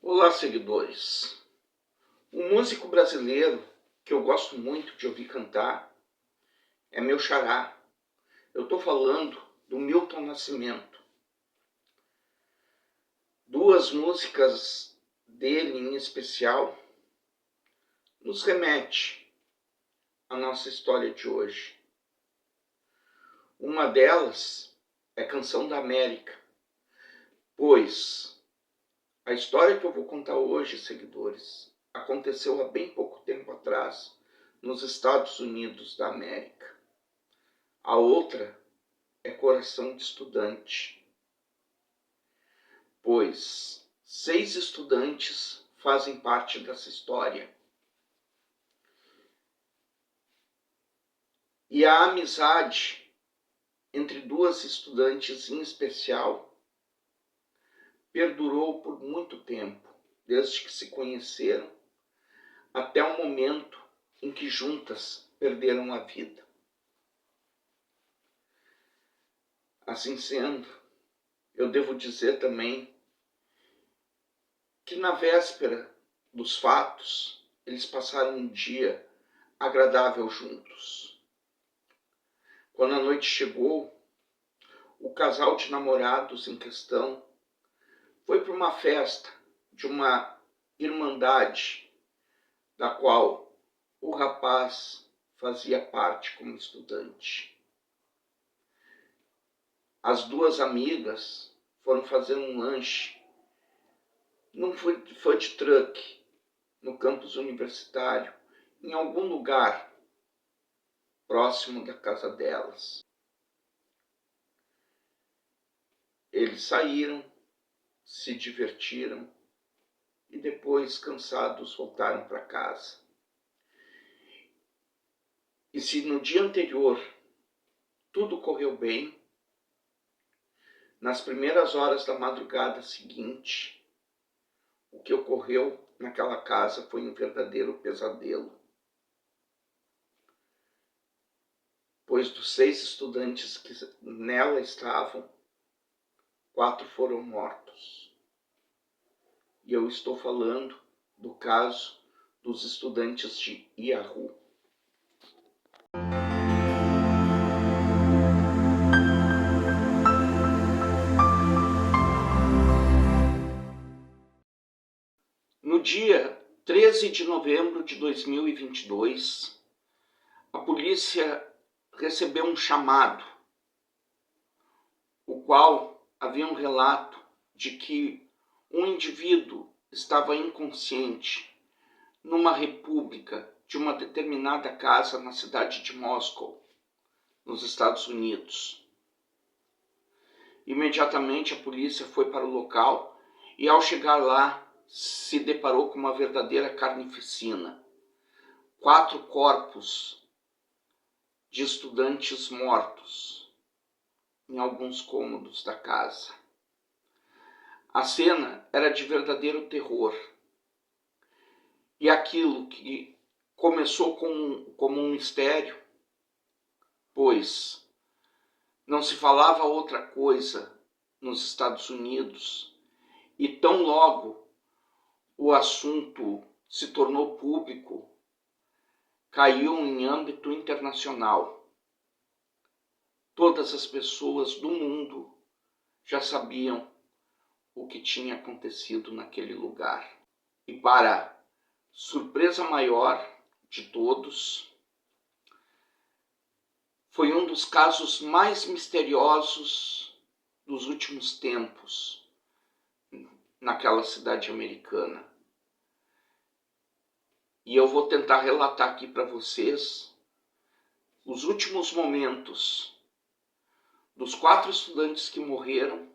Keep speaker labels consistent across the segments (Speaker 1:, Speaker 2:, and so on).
Speaker 1: Olá, seguidores. Um músico brasileiro que eu gosto muito de ouvir cantar é meu xará. Eu estou falando do Milton Nascimento. Duas músicas dele em especial nos remete à nossa história de hoje. Uma delas é Canção da América, pois a história que eu vou contar hoje, seguidores, aconteceu há bem pouco tempo atrás nos Estados Unidos da América. A outra é Coração de Estudante, pois 6 estudantes fazem parte dessa história. E a amizade entre duas estudantes em especial perdurou por muito tempo, desde que se conheceram até o momento em que juntas perderam a vida. Assim sendo, eu devo dizer também que na véspera dos fatos, eles passaram um dia agradável juntos. Quando a noite chegou, o casal de namorados em questão foi para uma festa de uma irmandade da qual o rapaz fazia parte como estudante. As duas amigas foram fazer um lanche num food truck no campus universitário, em algum lugar próximo da casa delas. Eles saíram, se divertiram e depois, cansados, voltaram para casa. E se no dia anterior tudo correu bem, nas primeiras horas da madrugada seguinte, o que ocorreu naquela casa foi um verdadeiro pesadelo. Pois dos 6 estudantes que nela estavam, 4 foram mortos. E eu estou falando do caso dos estudantes de Yahoo. No dia 13 de novembro de 2022, a polícia recebeu um chamado, o qual havia um relato de que um indivíduo estava inconsciente numa república de uma determinada casa na cidade de Moscou, nos Estados Unidos. Imediatamente a polícia foi para o local e, ao chegar lá, se deparou com uma verdadeira carnificina. 4 corpos de estudantes mortos em alguns cômodos da casa. A cena era de verdadeiro terror. E aquilo que começou como um mistério, pois não se falava outra coisa nos Estados Unidos, e tão logo o assunto se tornou público, caiu em âmbito internacional. Todas as pessoas do mundo já sabiam o que tinha acontecido naquele lugar. E para surpresa maior de todos, foi um dos casos mais misteriosos dos últimos tempos naquela cidade americana. E eu vou tentar relatar aqui para vocês os últimos momentos dos 4 estudantes que morreram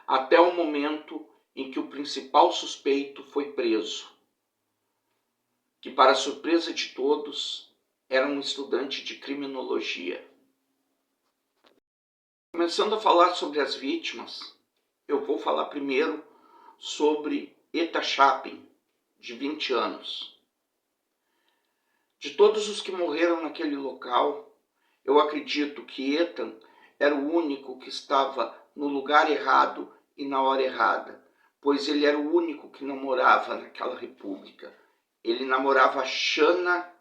Speaker 1: até o momento em que o principal suspeito foi preso, que, para surpresa de todos, era um estudante de criminologia. Começando a falar sobre as vítimas, eu vou falar primeiro sobre Eta Chapin, de 20 anos. De todos os que morreram naquele local, eu acredito que Ethan era o único que estava no lugar errado e na hora errada, pois ele era o único que não morava naquela república. Ele namorava Shanna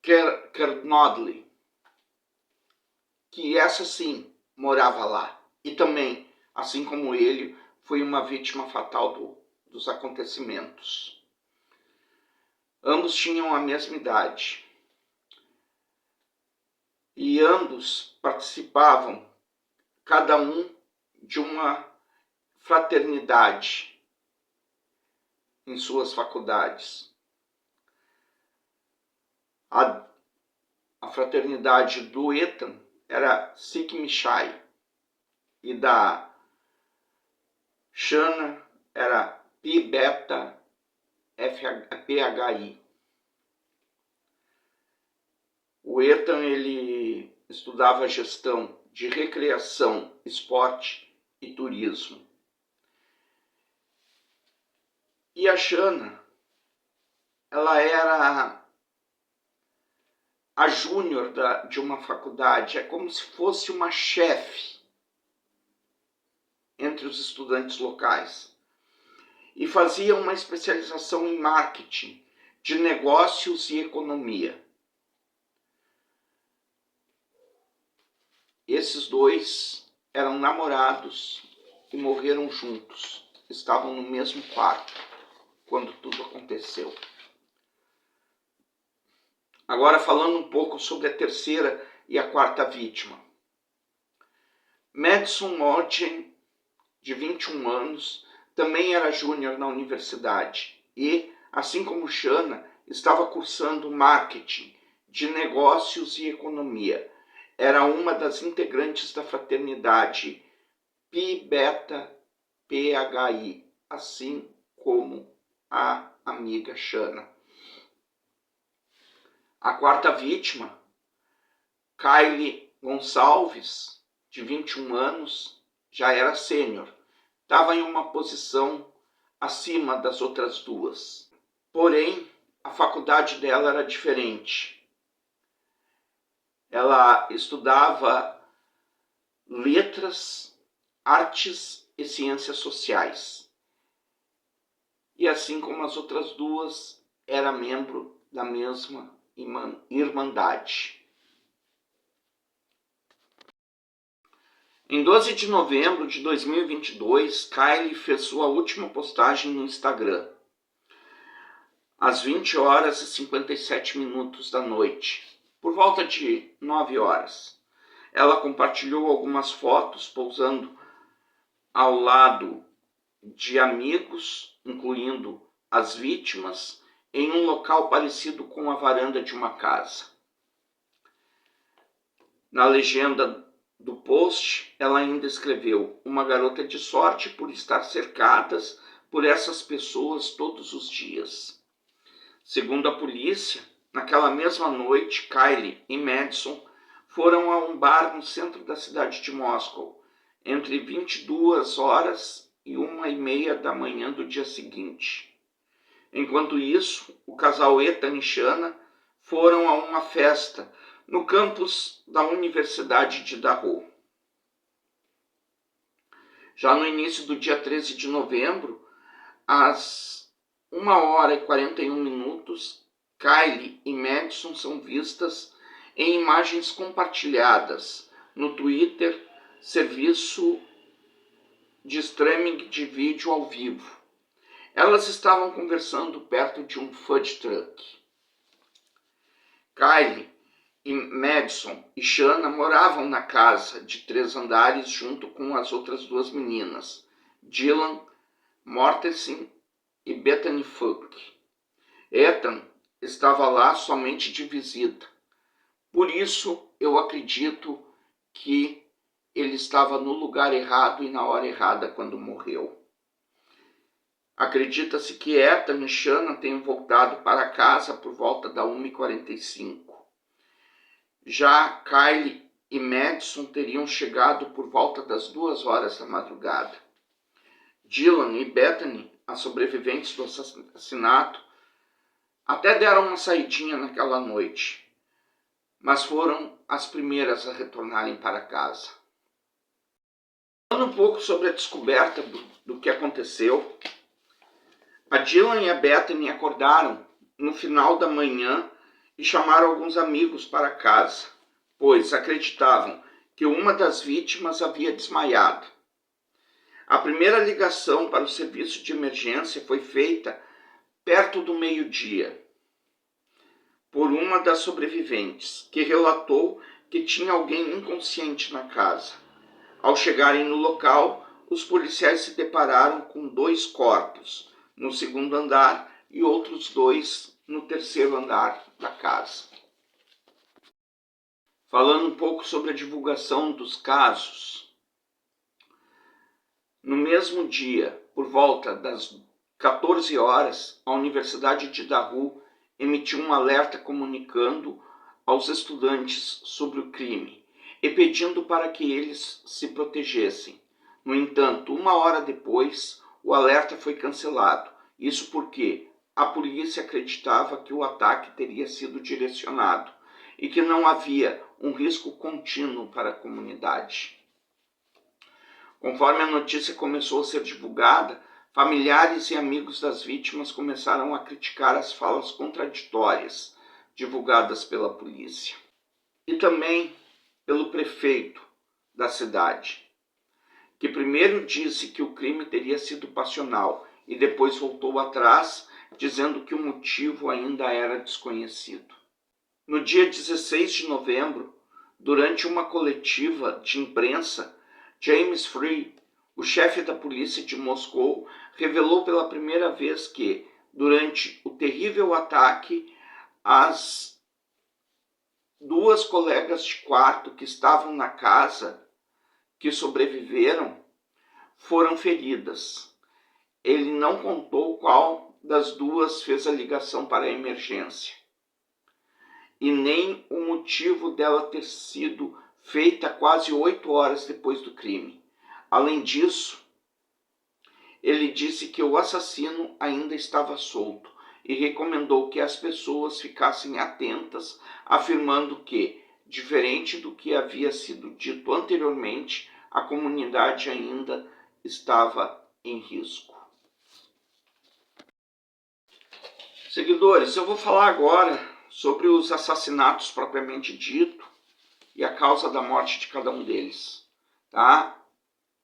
Speaker 1: Kernodle, que essa sim morava lá. E também, assim como ele, foi uma vítima fatal dos acontecimentos. Ambos tinham a mesma idade. E ambos participavam, cada um, de uma fraternidade em suas faculdades. A fraternidade do Ethan era Sigma Chi e da Shanna era Pi Beta PHI. O Ethan ele estudava gestão de recreação, esporte e turismo. E a Shanna, ela era a júnior de uma faculdade, é como se fosse uma chefe entre os estudantes locais. E fazia uma especialização em marketing, de negócios e economia. Esses dois eram namorados e morreram juntos. Estavam no mesmo quarto quando tudo aconteceu. Agora falando um pouco sobre a terceira e a quarta vítima. Madison Ogden, de 21 anos, também era júnior na universidade e, assim como Shanna, estava cursando marketing de negócios e economia. Era uma das integrantes da fraternidade Pi Beta PHI, assim como a amiga Shanna. A quarta vítima, Kylie Gonçalves, de 21 anos, já era sênior. Estava em uma posição acima das outras duas. Porém, a faculdade dela era diferente. Ela estudava letras, artes e ciências sociais. E assim como as outras duas, era membro da mesma irmandade. Em 12 de novembro de 2022, Kylie fez sua última postagem no Instagram, às 20 horas e 57 minutos da noite, por volta de 9 horas. Ela compartilhou algumas fotos pousando ao lado de amigos, incluindo as vítimas, em um local parecido com a varanda de uma casa. Na legenda do post, ela ainda escreveu: uma garota de sorte por estar cercadas por essas pessoas todos os dias. Segundo a polícia, naquela mesma noite, Kylie e Madison foram a um bar no centro da cidade de Moscou, entre 22 horas e 1h30 da manhã do dia seguinte. Enquanto isso, o casal Ethan e Shanna foram a uma festa no campus da Universidade de Idaho. Já no início do dia 13 de novembro, às 1h41, Kylie e Madison são vistas em imagens compartilhadas no Twitter, serviço de streaming de vídeo ao vivo. Elas estavam conversando perto de um food truck. Kylie e Madison e Shanna moravam na casa de 3 andares junto com as outras duas meninas, Dylan Mortensen e Bethany Funk. Ethan estava lá somente de visita. Por isso, eu acredito que ele estava no lugar errado e na hora errada quando morreu. Acredita-se que Ethan e Shanna tenham voltado para casa por volta da 1h45. Já Kylie e Madison teriam chegado por volta das 2 horas da madrugada. Dylan e Bethany, as sobreviventes do assassinato, até deram uma saidinha naquela noite, mas foram as primeiras a retornarem para casa. Falando um pouco sobre a descoberta do que aconteceu, a Dylan e a Bethany acordaram no final da manhã e chamaram alguns amigos para casa, pois acreditavam que uma das vítimas havia desmaiado. A primeira ligação para o serviço de emergência foi feita perto do meio-dia, por uma das sobreviventes, que relatou que tinha alguém inconsciente na casa. Ao chegarem no local, os policiais se depararam com 2 corpos no segundo andar e outros 2 no terceiro andar da casa. Falando um pouco sobre a divulgação dos casos, no mesmo dia, por volta das 14 horas, a Universidade de Daru emitiu um alerta comunicando aos estudantes sobre o crime e pedindo para que eles se protegessem. No entanto, 1 hora depois, o alerta foi cancelado. Isso porque a polícia acreditava que o ataque teria sido direcionado e que não havia um risco contínuo para a comunidade. Conforme a notícia começou a ser divulgada, familiares e amigos das vítimas começaram a criticar as falas contraditórias divulgadas pela polícia. E também pelo prefeito da cidade, que primeiro disse que o crime teria sido passional e depois voltou atrás, dizendo que o motivo ainda era desconhecido. No dia 16 de novembro, durante uma coletiva de imprensa, James Free, o chefe da polícia de Moscou, revelou pela primeira vez que, durante o terrível ataque, as 2 colegas de quarto que estavam na casa, que sobreviveram, foram feridas. Ele não contou qual das 2 fez a ligação para a emergência, e nem o motivo dela ter sido feita quase 8 horas depois do crime. Além disso, ele disse que o assassino ainda estava solto e recomendou que as pessoas ficassem atentas, afirmando que, diferente do que havia sido dito anteriormente, a comunidade ainda estava em risco. Seguidores, eu vou falar agora sobre os assassinatos propriamente dito e a causa da morte de cada um deles, tá?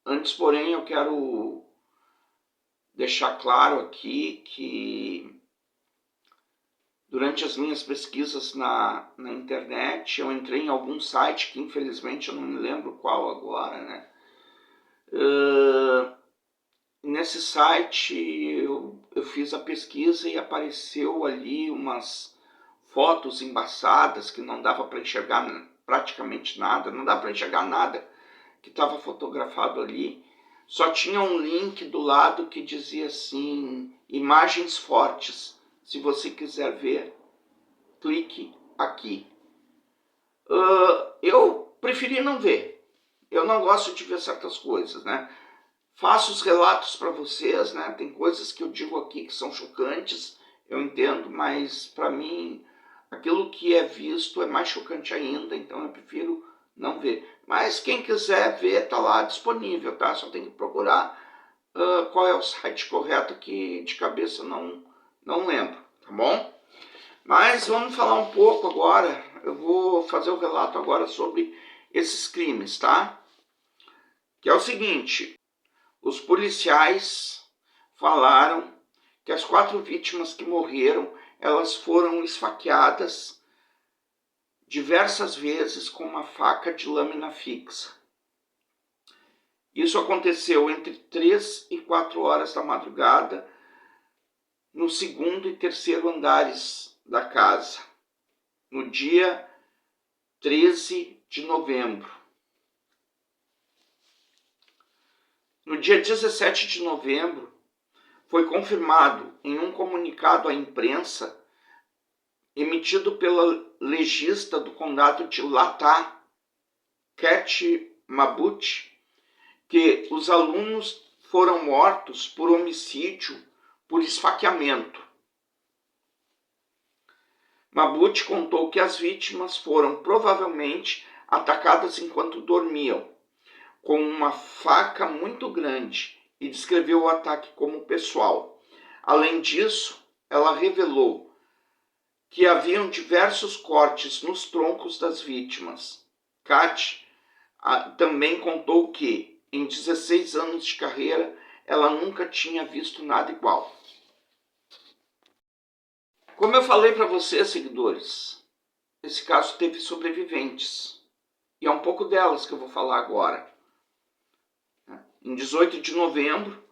Speaker 1: Antes, porém, eu quero deixar claro aqui que durante as minhas pesquisas na internet, eu entrei em algum site que infelizmente eu não me lembro qual agora, né? Nesse site eu fiz a pesquisa e apareceu ali umas fotos embaçadas que não dava para enxergar praticamente nada, não dá para enxergar nada que estava fotografado ali. Só tinha um link do lado que dizia assim, imagens fortes. Se você quiser ver, clique aqui. Eu preferi não ver. Eu não gosto de ver certas coisas, né? Faço os relatos para vocês, né? Tem coisas que eu digo aqui que são chocantes, eu entendo, mas para mim aquilo que é visto é mais chocante ainda, então eu prefiro não ver. Mas quem quiser ver, tá lá disponível, tá? Só tem que procurar qual é o site correto, que de cabeça não lembro, tá bom? Mas vamos falar um pouco agora, eu vou fazer o relato agora sobre esses crimes, tá? Que é o seguinte, os policiais falaram que as 4 vítimas que morreram, elas foram esfaqueadas diversas vezes com uma faca de lâmina fixa. Isso aconteceu entre 3 e 4 horas da madrugada, no segundo e terceiro andares da casa, no dia 13 de novembro. No dia 17 de novembro, foi confirmado em um comunicado à imprensa emitido pela legista do condado de Latah, Cat Mabut, que os alunos foram mortos por homicídio por esfaqueamento. Mabut contou que as vítimas foram provavelmente atacadas enquanto dormiam, com uma faca muito grande e descreveu o ataque como pessoal. Além disso, ela revelou que haviam diversos cortes nos troncos das vítimas. Kat também contou que, em 16 anos de carreira, ela nunca tinha visto nada igual. Como eu falei para vocês, seguidores, esse caso teve sobreviventes. E é um pouco delas que eu vou falar agora. Em 18 de novembro,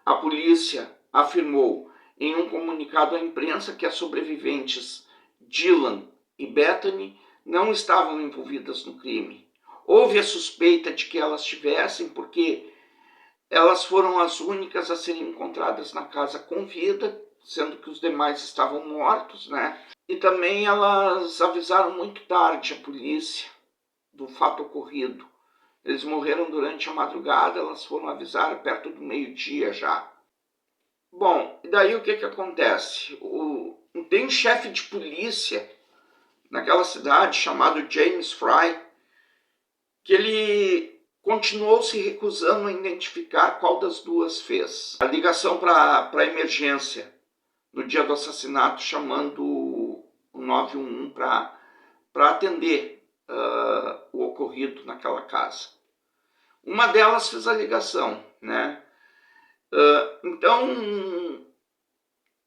Speaker 1: a polícia afirmou em um comunicado à imprensa que as sobreviventes Dylan e Bethany não estavam envolvidas no crime. Houve a suspeita de que elas tivessem, porque elas foram as únicas a serem encontradas na casa com vida, sendo que os demais estavam mortos, né? E também elas avisaram muito tarde a polícia do fato ocorrido. Eles morreram durante a madrugada, elas foram avisar perto do meio-dia já. Bom, e daí o que acontece? Tem um chefe de polícia naquela cidade chamado James Fry, que ele continuou se recusando a identificar qual das duas fez a ligação para a emergência no dia do assassinato, chamando o 911 para atender o ocorrido naquela casa. Uma delas fez a ligação, né? Então,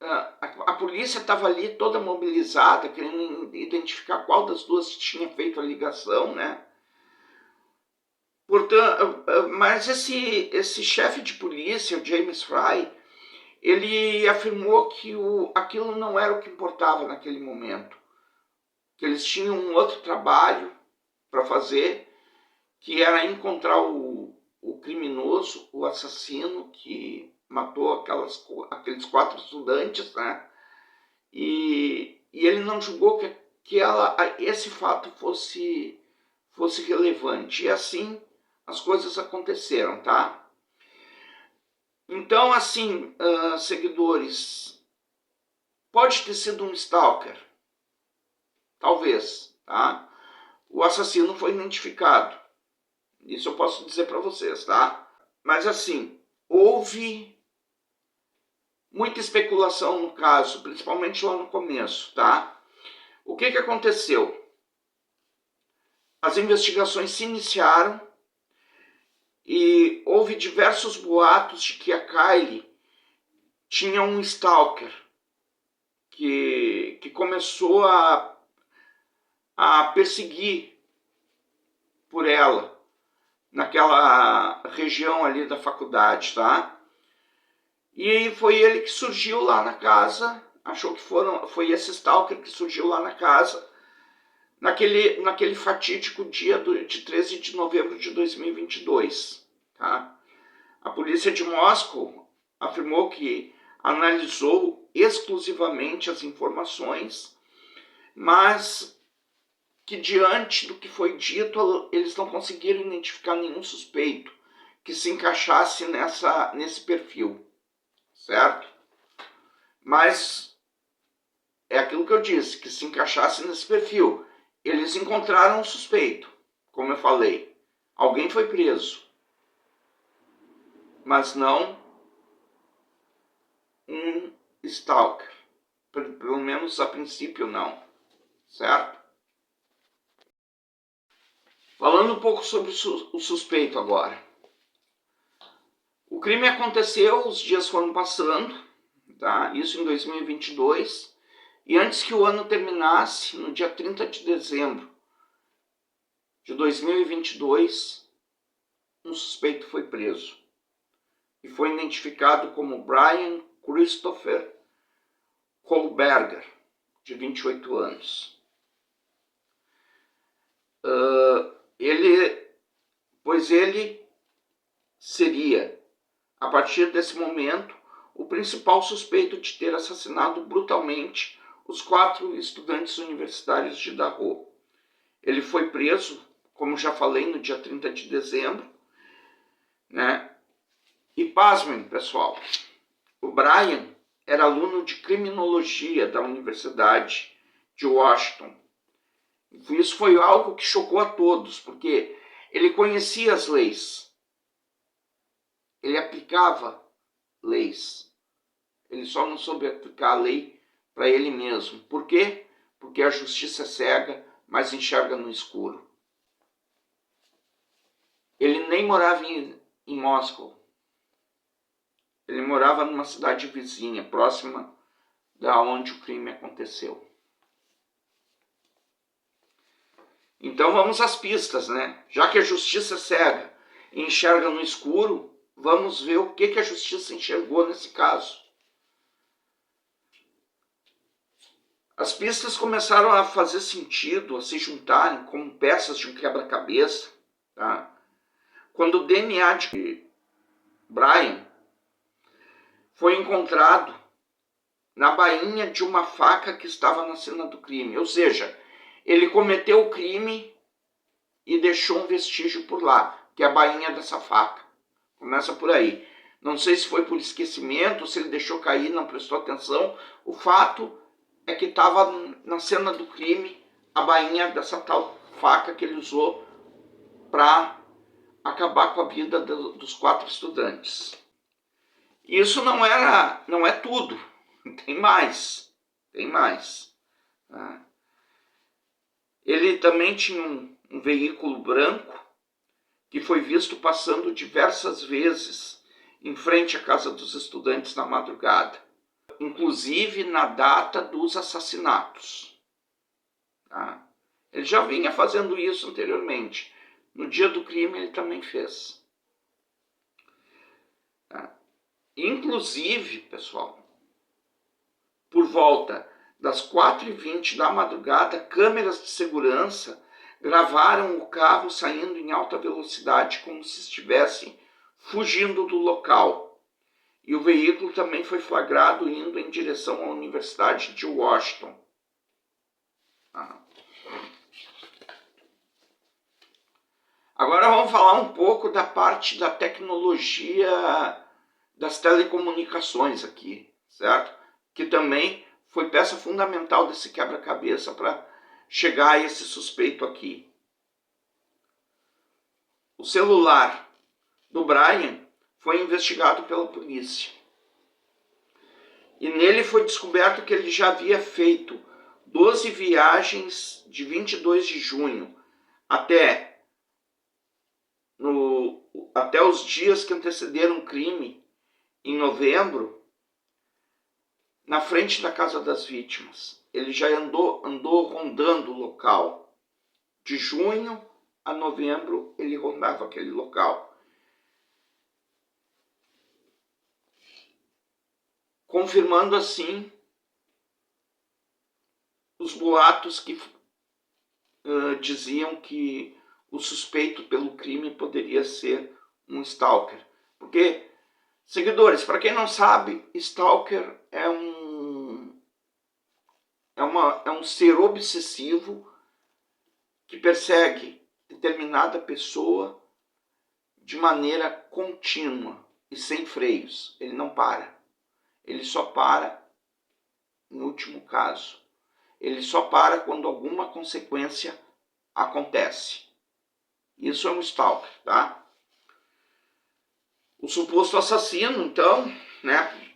Speaker 1: a polícia estava ali toda mobilizada, querendo identificar qual das duas tinha feito a ligação, né? Portanto, mas esse chefe de polícia, o James Fry, ele afirmou que aquilo não era o que importava naquele momento, que eles tinham um outro trabalho para fazer, que era encontrar o criminoso, o assassino que matou aqueles 4 estudantes, né? E ele não julgou que esse fato fosse relevante. E assim as coisas aconteceram, tá? Então, assim, seguidores, pode ter sido um stalker, talvez, tá? O assassino foi identificado, isso eu posso dizer para vocês, tá? Mas assim, houve muita especulação no caso, principalmente lá no começo, tá? O que aconteceu? As investigações se iniciaram e houve diversos boatos de que a Kylie tinha um stalker que começou a perseguir por ela naquela região ali da faculdade, tá? E foi ele que surgiu lá na casa, achou que foi esse stalker que surgiu lá na casa, naquele fatídico dia de 13 de novembro de 2022. Tá? A polícia de Moscou afirmou que analisou exclusivamente as informações, mas que diante do que foi dito, eles não conseguiram identificar nenhum suspeito que se encaixasse nesse perfil, certo? Mas é aquilo que eu disse, que se encaixasse nesse perfil. Eles encontraram um suspeito, como eu falei. Alguém foi preso, mas não um stalker. Pelo menos a princípio não, certo? Falando um pouco sobre o suspeito agora. O crime aconteceu, os dias foram passando, tá? Isso em 2022. E antes que o ano terminasse, no dia 30 de dezembro de 2022, um suspeito foi preso. E foi identificado como Brian Christopher Kohlberger, de 28 anos. Ele seria, a partir desse momento, o principal suspeito de ter assassinado brutalmente os 4 estudantes universitários de Dachau. Ele foi preso, como já falei, no dia 30 de dezembro, né? E pasmem, pessoal, o Brian era aluno de criminologia da Universidade de Washington. Isso foi algo que chocou a todos, porque Ele conhecia as leis. Ele aplicava leis. Ele só não soube aplicar a lei para ele mesmo. Por quê? Porque a justiça é cega, mas enxerga no escuro. Ele nem morava em Moscou. Ele morava numa cidade vizinha, próxima da onde o crime aconteceu. Então vamos às pistas, né? Já que a justiça é cega e enxerga no escuro, vamos ver o que a justiça enxergou nesse caso. As pistas começaram a fazer sentido, a se juntarem como peças de um quebra-cabeça, tá? Quando o DNA de Brian foi encontrado na bainha de uma faca que estava na cena do crime. Ou seja, ele cometeu o crime e deixou um vestígio por lá, que é a bainha dessa faca. Começa por aí. Não sei se foi por esquecimento, se ele deixou cair, não prestou atenção. O fato é que estava na cena do crime a bainha dessa tal faca que ele usou para acabar com a vida dos 4 estudantes. Isso não é tudo. Tem mais. Tá? Ele também tinha um veículo branco que foi visto passando diversas vezes em frente à casa dos estudantes na madrugada, inclusive na data dos assassinatos. Tá? Ele já vinha fazendo isso anteriormente. No dia do crime ele também fez. Tá? Inclusive, pessoal, por volta das 4h20 da madrugada, câmeras de segurança gravaram o carro saindo em alta velocidade como se estivesse fugindo do local. E o veículo também foi flagrado indo em direção à Universidade de Washington. Agora vamos falar um pouco da parte da tecnologia das telecomunicações aqui, certo? Que também foi peça fundamental desse quebra-cabeça para chegar a esse suspeito aqui. O celular do Brian foi investigado pela polícia. E nele foi descoberto que ele já havia feito 12 viagens de 22 de junho até os dias que antecederam o crime, em novembro, na frente da casa das vítimas. Ele já andou rondando o local. De junho a novembro, ele rondava aquele local. Confirmando assim os boatos que diziam que o suspeito pelo crime poderia ser um stalker. Porque, seguidores, para quem não sabe, stalker é um ser obsessivo que persegue determinada pessoa de maneira contínua e sem freios. Ele não para. Ele só para no último caso. Ele só para quando alguma consequência acontece. Isso é um stalker, tá? O suposto assassino, então, né?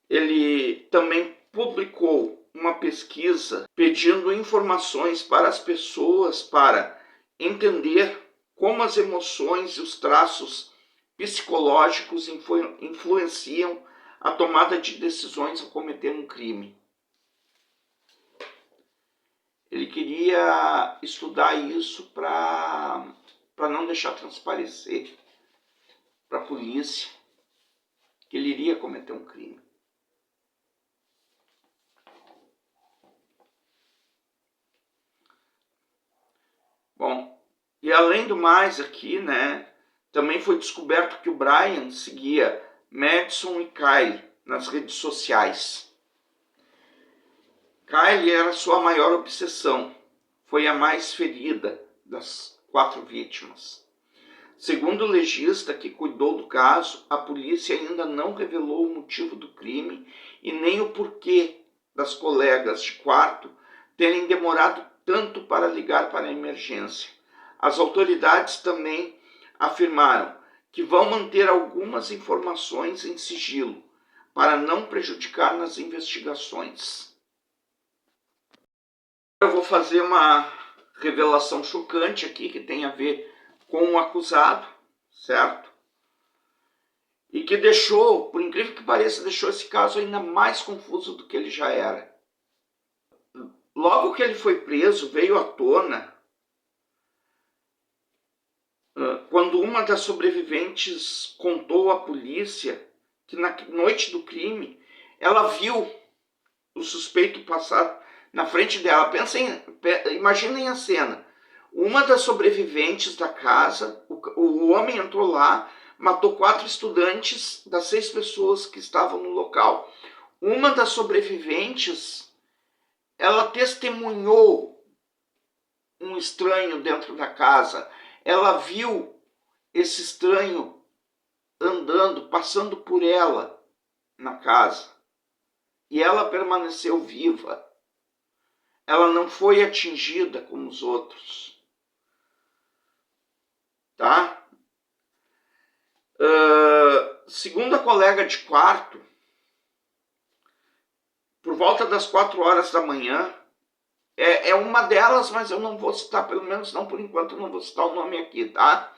Speaker 1: Ele também publicou uma pesquisa pedindo informações para as pessoas para entender como as emoções e os traços psicológicos influenciam a tomada de decisões ao cometer um crime. Ele queria estudar isso para não deixar transparecer para a polícia que ele iria cometer um crime. Bom, e além do mais aqui, né, também foi descoberto que o Brian seguia Madison e Kyle nas redes sociais. Kyle era sua maior obsessão, foi a mais ferida das 4 vítimas. Segundo o legista que cuidou do caso, a polícia ainda não revelou o motivo do crime e nem o porquê das colegas de quarto terem demorado tanto para ligar para a emergência. As autoridades também afirmaram que vão manter algumas informações em sigilo para não prejudicar nas investigações. Eu vou fazer uma revelação chocante aqui que tem a ver com o acusado, certo? E que deixou, por incrível que pareça, deixou esse caso ainda mais confuso do que ele já era. Logo que ele foi preso, veio à tona quando uma das sobreviventes contou à polícia que na noite do crime ela viu o suspeito passar na frente dela. Imaginem a cena. Uma das sobreviventes da casa, o homem entrou lá, matou 4 estudantes das 6 pessoas que estavam no local. Uma das sobreviventes, ela testemunhou um estranho dentro da casa. Ela viu esse estranho andando, passando por ela na casa. E ela permaneceu viva. Ela não foi atingida como os outros. Tá? Segundo a colega de quarto, por volta das 4 horas da manhã, é uma delas, mas eu não vou citar, pelo menos não por enquanto, eu não vou citar o nome aqui, tá?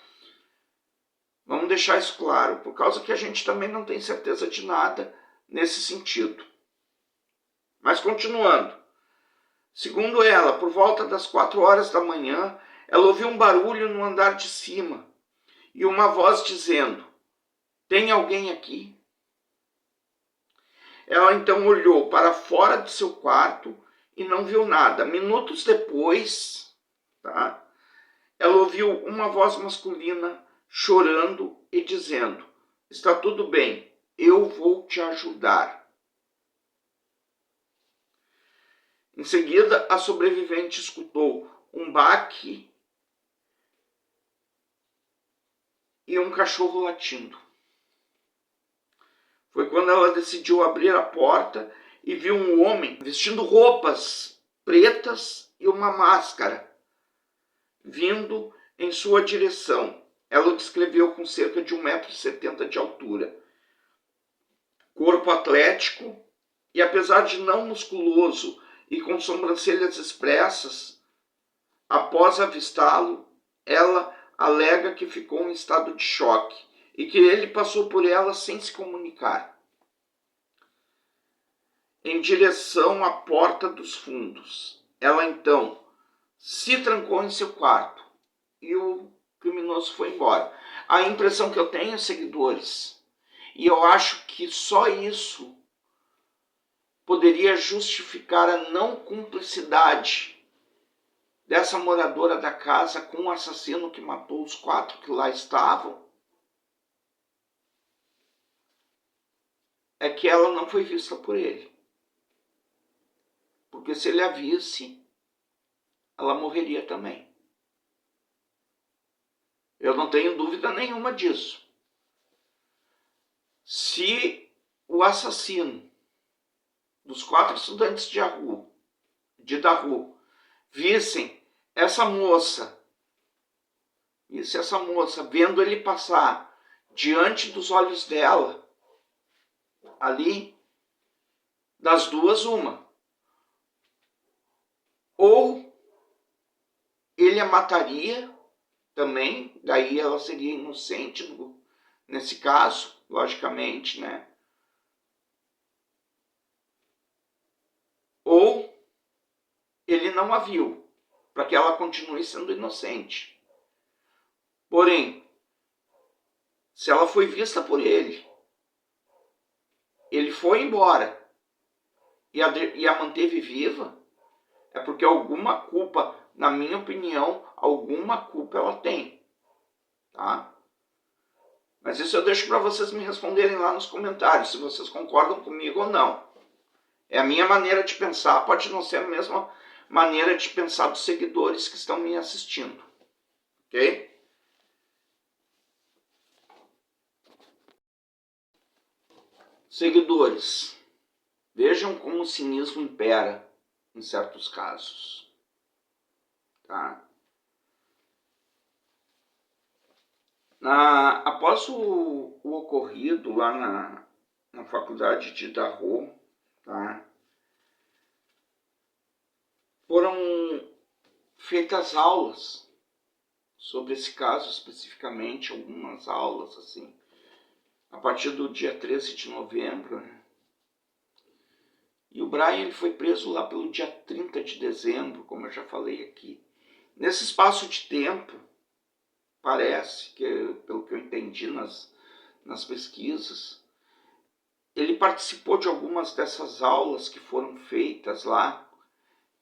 Speaker 1: Vamos deixar isso claro, por causa que a gente também não tem certeza de nada nesse sentido. Mas continuando. Segundo ela, por volta das 4 horas da manhã, ela ouviu um barulho no andar de cima e uma voz dizendo: "Tem alguém aqui?" Ela então olhou para fora de seu quarto e não viu nada. Minutos depois, tá, ela ouviu uma voz masculina chorando e dizendo: "Está tudo bem, eu vou te ajudar." Em seguida, a sobrevivente escutou um baque e um cachorro latindo. Foi quando ela decidiu abrir a porta e viu um homem vestindo roupas pretas e uma máscara vindo em sua direção. Ela o descreveu com cerca de 1,70 m de altura. Corpo atlético e, apesar de não musculoso e com sobrancelhas expressas, após avistá-lo, ela alega que ficou em estado de choque e que ele passou por ela sem se comunicar, em direção à porta dos fundos. Ela então se trancou em seu quarto e o criminoso foi embora. A impressão que eu tenho, seguidores, e eu acho que só isso poderia justificar a não cumplicidade dessa moradora da casa com o assassino que matou os 4 que lá estavam, é que ela não foi vista por ele. Porque se ele a visse, ela morreria também. Eu não tenho dúvida nenhuma disso. Se o assassino dos 4 estudantes de Daru vissem essa moça vendo ele passar diante dos olhos dela, ali, das duas, uma. Ou ele a mataria também, daí ela seria inocente nesse caso, logicamente, né? Ou ele não a viu, para que ela continue sendo inocente. Porém, se ela foi vista por ele, ele foi embora e a manteve viva, é porque alguma culpa, na minha opinião, alguma culpa ela tem, tá? Mas isso eu deixo para vocês me responderem lá nos comentários, se vocês concordam comigo ou não. É a minha maneira de pensar, pode não ser a mesma maneira de pensar dos seguidores que estão me assistindo, ok? Seguidores, vejam como o cinismo impera em certos casos, tá? Após o ocorrido lá na faculdade de Idaho, tá? Foram feitas aulas sobre esse caso especificamente, algumas aulas assim, a partir do dia 13 de novembro, né? E o Brian ele foi preso lá pelo dia 30 de dezembro, como eu já falei aqui. Nesse espaço de tempo, parece, pelo que eu entendi nas pesquisas, ele participou de algumas dessas aulas que foram feitas lá,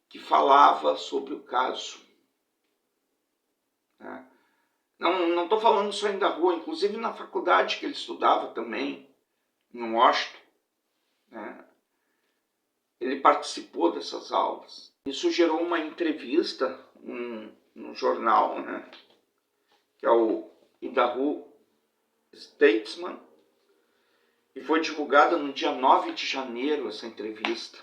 Speaker 1: que falava sobre o caso. Né? Não estou falando só em Idaho, inclusive na faculdade que ele estudava também, em Washington, né? Ele participou dessas aulas. Isso gerou uma entrevista no jornal, né? Que é o Idaho Statesman, e foi divulgada no dia 9 de janeiro essa entrevista.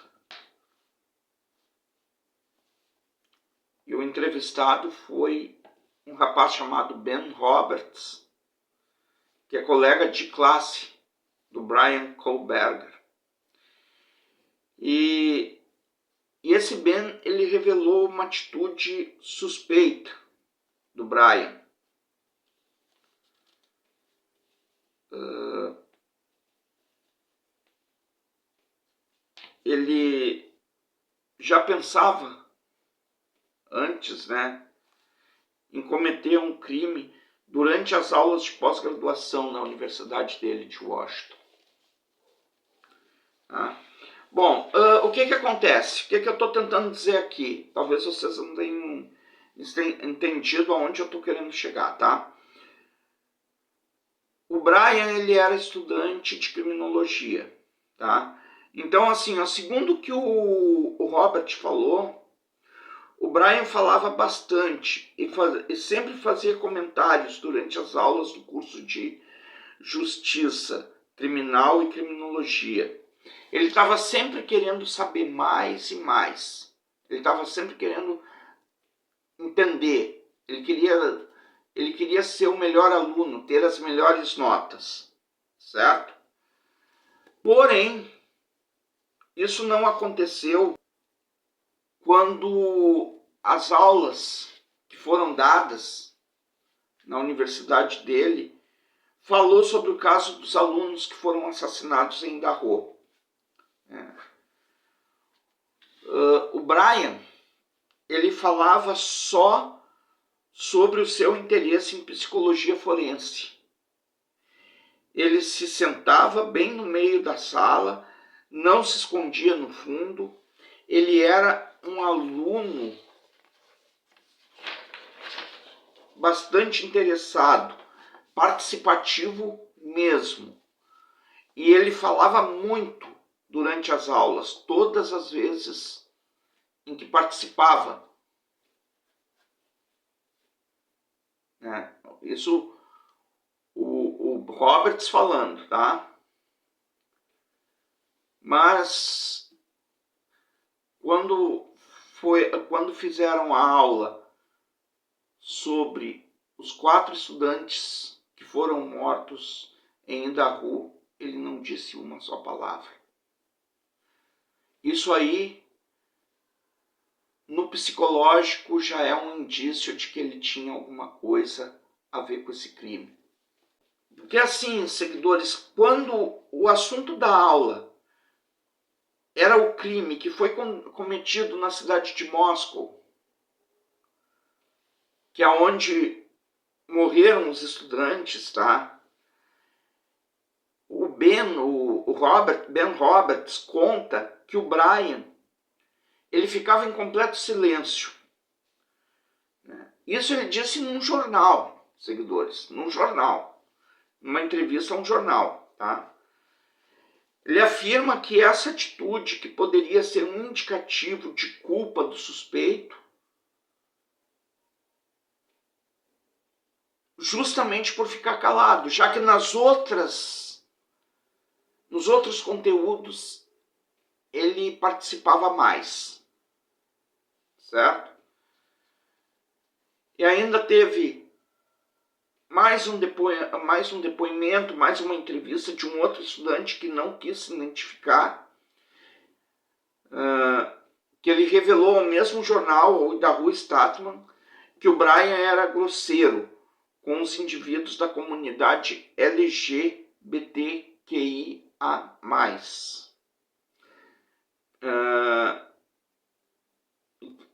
Speaker 1: E o entrevistado foi um rapaz chamado Ben Roberts, que é colega de classe do Brian Kohlberger. E esse Ben, ele revelou uma atitude suspeita do Brian. Ele já pensava antes, né, em cometer um crime durante as aulas de pós-graduação na universidade dele de Washington. Tá? Bom, o que acontece? O que eu estou tentando dizer aqui? Talvez vocês não tenham entendido aonde eu estou querendo chegar, tá? O Brian, ele era estudante de criminologia, tá? Então, assim, segundo que o Robert falou, o Brian falava bastante e sempre fazia comentários durante as aulas do curso de Justiça Criminal e Criminologia. Ele estava sempre querendo saber mais e mais. Ele estava sempre querendo entender. Ele queria ser o melhor aluno, ter as melhores notas, certo? Porém, isso não aconteceu quando as aulas que foram dadas na universidade dele falou sobre o caso dos alunos que foram assassinados em Idaho. O Brian, ele falava só sobre o seu interesse em psicologia forense. Ele se sentava bem no meio da sala, não se escondia no fundo. Ele era um aluno bastante interessado, participativo mesmo. E ele falava muito durante as aulas, todas as vezes em que participava. Isso o Roberts falando, tá? Mas quando fizeram a aula sobre os 4 estudantes que foram mortos em Idaho, ele não disse uma só palavra. Isso aí, no psicológico, já é um indício de que ele tinha alguma coisa a ver com esse crime. Porque assim, seguidores, quando o assunto da aula era o crime que foi cometido na cidade de Moscou, que é onde morreram os estudantes, tá? O Ben Roberts conta que o Brian, ele ficava em completo silêncio. Isso ele disse num jornal, seguidores, num jornal, numa entrevista a um jornal, tá? Ele afirma que essa atitude, que poderia ser um indicativo de culpa do suspeito, justamente por ficar calado, já que nos outros conteúdos ele participava mais, certo? E ainda teve mais um depoimento, mais uma entrevista de um outro estudante que não quis se identificar, que ele revelou ao mesmo jornal da Rua Statman que o Brian era grosseiro com os indivíduos da comunidade LGBTQIA+.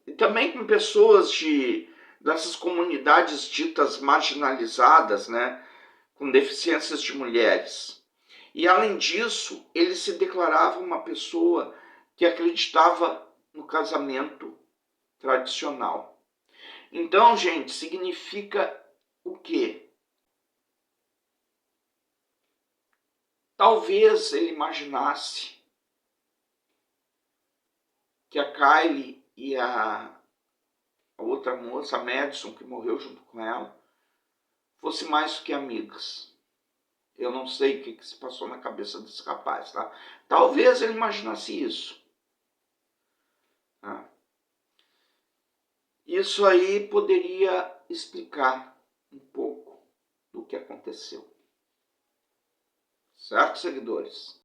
Speaker 1: E também com pessoas dessas comunidades ditas marginalizadas, né, com deficiências de mulheres. E além disso, ele se declarava uma pessoa que acreditava no casamento tradicional. Então, gente, significa o quê? Talvez ele imaginasse que a Kylie e a outra moça, a Madison, que morreu junto com ela, fosse mais do que amigas. Eu não sei o que se passou na cabeça desse rapaz, tá? Talvez ele imaginasse isso. Tá? Isso aí poderia explicar um pouco do que aconteceu. Certo, seguidores?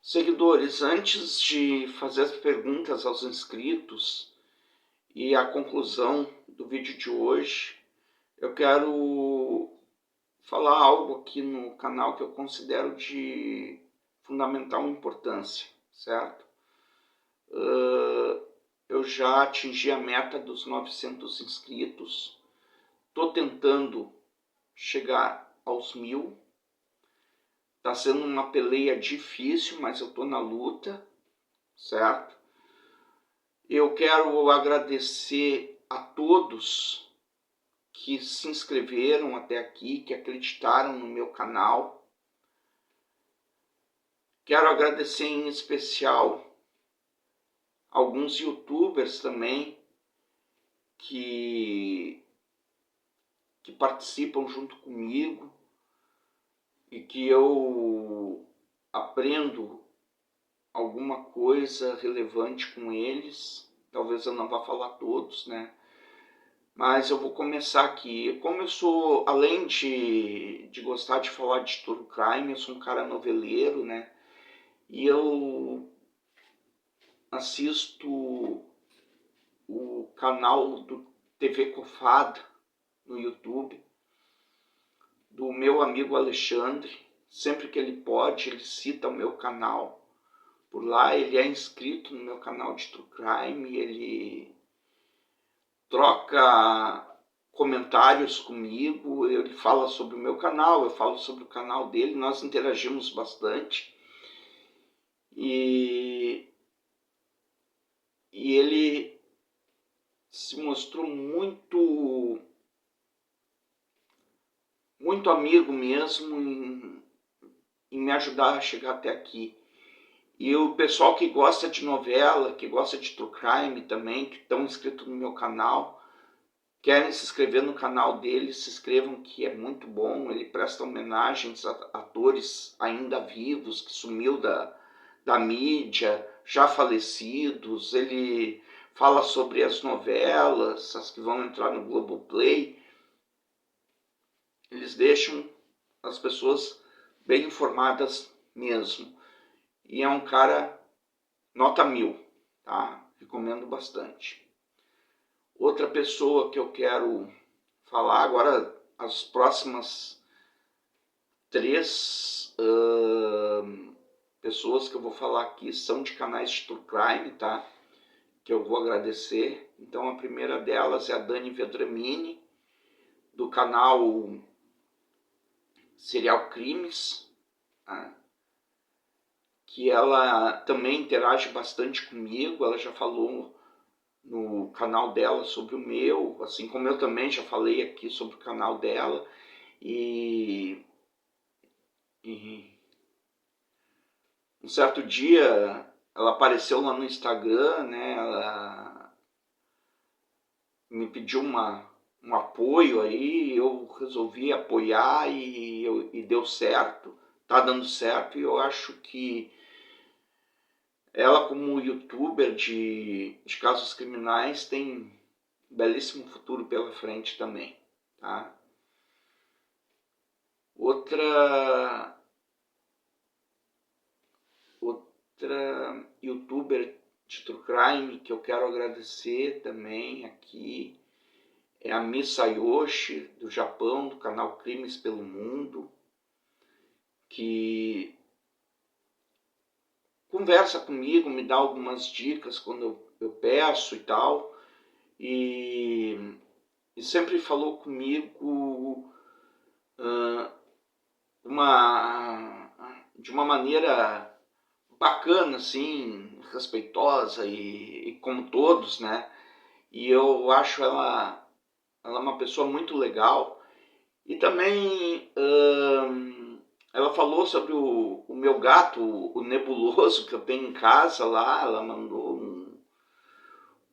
Speaker 1: Seguidores, antes de fazer as perguntas aos inscritos e a conclusão do vídeo de hoje, eu quero falar algo aqui no canal que eu considero de fundamental importância, certo? Eu já atingi a meta dos 900 inscritos, estou tentando chegar aos 1000, está sendo uma peleia difícil, mas eu estou na luta, certo? Eu quero agradecer a todos que se inscreveram até aqui, que acreditaram no meu canal. Quero agradecer em especial alguns youtubers também que participam junto comigo e que eu aprendo alguma coisa relevante com eles. Talvez eu não vá falar todos, né? Mas eu vou começar aqui. Como eu sou, além de gostar de falar de true crime, eu sou um cara noveleiro, né? E eu assisto o canal do TV Cofada no YouTube, do meu amigo Alexandre. Sempre que ele pode, ele cita o meu canal. Por lá ele é inscrito no meu canal de True Crime, ele troca comentários comigo, ele fala sobre o meu canal, eu falo sobre o canal dele, nós interagimos bastante. E ele se mostrou muito amigo mesmo em me ajudar a chegar até aqui. E o pessoal que gosta de novela, que gosta de true crime também, que estão inscritos no meu canal, querem se inscrever no canal dele, se inscrevam, que é muito bom. Ele presta homenagens a atores ainda vivos, que sumiu da mídia, já falecidos. Ele fala sobre as novelas, as que vão entrar no Globoplay. Eles deixam as pessoas bem informadas mesmo. E é um cara nota 1000, tá? Recomendo bastante. Outra pessoa que eu quero falar agora, as próximas 3 pessoas que eu vou falar aqui são de canais de true crime, tá? Que eu vou agradecer. Então a primeira delas é a Dani Vedramini, do canal Serial Crimes, tá? Que ela também interage bastante comigo. Ela já falou no canal dela sobre o meu, assim como eu também já falei aqui sobre o canal dela. E um certo dia ela apareceu lá no Instagram, né? Ela me pediu um apoio aí, eu resolvi apoiar e deu certo, tá dando certo. E eu acho que ela, como youtuber de casos criminais, tem um belíssimo futuro pela frente também, tá? Outra youtuber de True Crime que eu quero agradecer também aqui é a Misayoshi, do Japão, do canal Crimes pelo Mundo, que conversa comigo, me dá algumas dicas quando eu peço e tal, e sempre falou comigo de uma maneira bacana, assim, respeitosa e como todos, né? E eu acho ela uma pessoa muito legal. E também ela falou sobre o meu gato, o Nebuloso, que eu tenho em casa lá. Ela mandou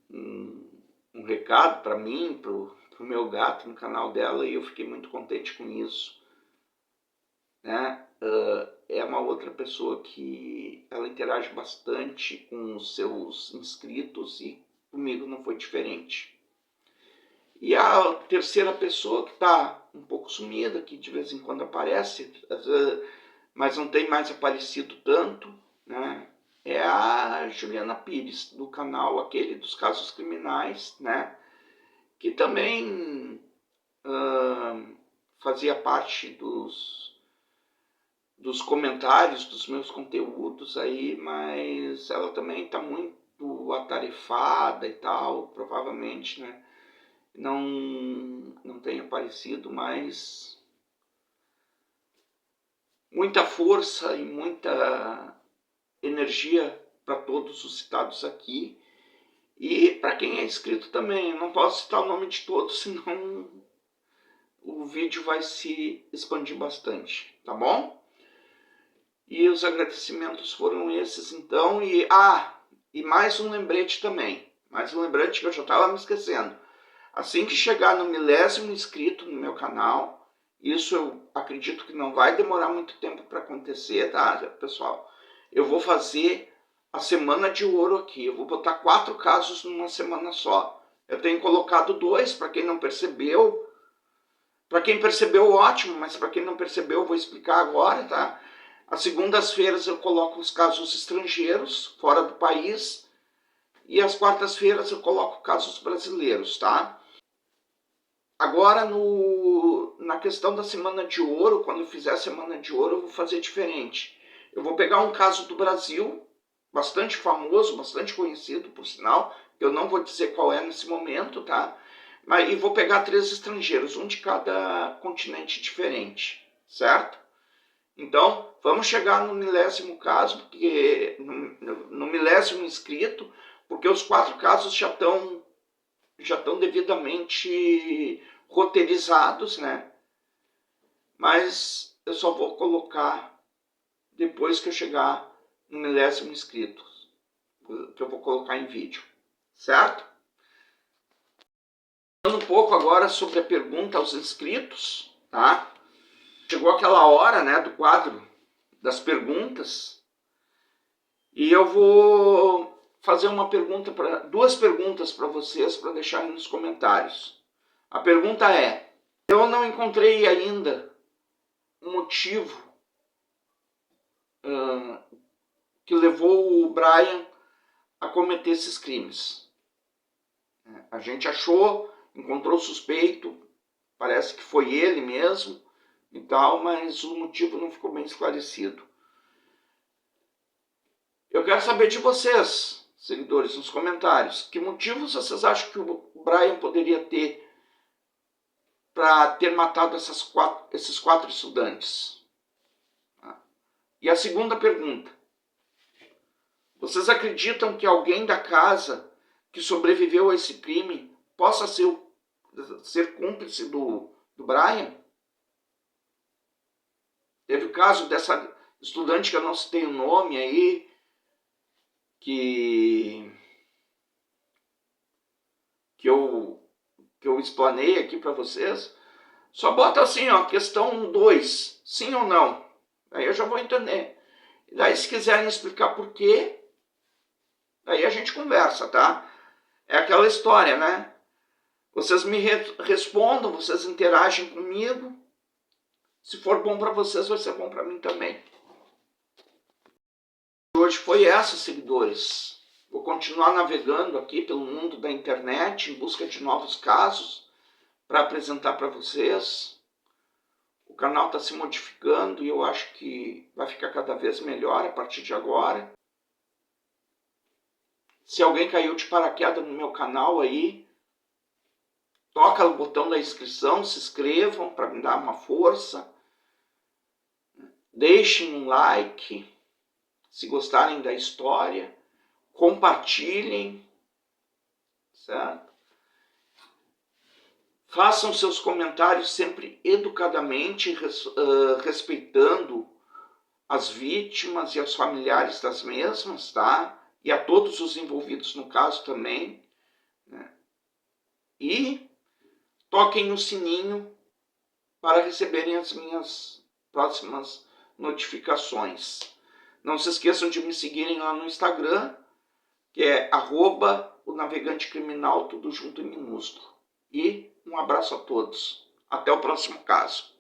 Speaker 1: um recado para mim, pro meu gato no canal dela, e eu fiquei muito contente com isso, né? É uma outra pessoa que ela interage bastante com os seus inscritos e comigo não foi diferente. E a terceira pessoa que está um pouco sumida, que de vez em quando aparece, mas não tem mais aparecido tanto, né? É a Juliana Pires, do canal aquele dos casos criminais, né? Que também fazia parte dos comentários dos meus conteúdos aí, mas ela também está muito atarefada e tal, provavelmente, né? Não tem aparecido, mas muita força e muita energia para todos os citados aqui. E para quem é inscrito também, não posso citar o nome de todos, senão o vídeo vai se expandir bastante, tá bom? E os agradecimentos foram esses então. E mais um lembrete também. Mais um lembrete que eu já estava me esquecendo. Assim que chegar no 1000º inscrito no meu canal, isso eu acredito que não vai demorar muito tempo para acontecer, tá, pessoal? Eu vou fazer a semana de ouro aqui. Eu vou botar 4 casos numa semana só. Eu tenho colocado 2, para quem não percebeu. Para quem percebeu, ótimo, mas para quem não percebeu, eu vou explicar agora, tá? Às segundas-feiras eu coloco os casos estrangeiros, fora do país, e às quartas-feiras eu coloco casos brasileiros, tá? Agora, na questão da semana de ouro, quando eu fizer a semana de ouro, eu vou fazer diferente. Eu vou pegar um caso do Brasil, bastante famoso, bastante conhecido, por sinal, eu não vou dizer qual é nesse momento, tá? E vou pegar 3 estrangeiros, um de cada continente diferente, certo? Então, vamos chegar no 1000º caso, porque no 1000º inscrito, porque os 4 casos já estão devidamente roteirizados, né? Mas eu só vou colocar depois que eu chegar no 1000º inscrito, que eu vou colocar em vídeo, certo? Falando um pouco agora sobre a pergunta aos inscritos, tá? Chegou aquela hora, né, do quadro das perguntas, e eu vou fazer duas perguntas para vocês para deixarem nos comentários. A pergunta é: eu não encontrei ainda um motivo que levou o Brian a cometer esses crimes. A gente encontrou suspeito, parece que foi ele mesmo e tal, mas o motivo não ficou bem esclarecido. Eu quero saber de vocês, seguidores, nos comentários, que motivos vocês acham que o Brian poderia ter para ter matado esses 4 estudantes? E a segunda pergunta: vocês acreditam que alguém da casa que sobreviveu a esse crime possa ser cúmplice do Brian? Teve o caso dessa estudante que eu não citei o nome aí, que eu explanei aqui para vocês. Só bota assim, ó, questão 2, sim ou não. Aí eu já vou entender. E daí, se quiserem explicar por quê, daí a gente conversa, tá? É aquela história, né? Vocês me respondam, vocês interagem comigo, Se for bom para vocês, vai ser bom para mim também. Hoje foi essa, seguidores. Vou continuar navegando aqui pelo mundo da internet em busca de novos casos para apresentar para vocês. O canal está se modificando e eu acho que vai ficar cada vez melhor a partir de agora. Se alguém caiu de paraquedas no meu canal aí, toca no botão da inscrição, se inscrevam para me dar uma força. Deixem um like se gostarem da história. Compartilhem, certo? Façam seus comentários sempre educadamente, respeitando as vítimas e os familiares das mesmas, tá? E a todos os envolvidos no caso também, né? E toquem no sininho para receberem as minhas próximas notificações. Não se esqueçam de me seguirem lá no Instagram, que é @onavegantecriminal, tudo junto em minúsculo. E um abraço a todos. Até o próximo caso.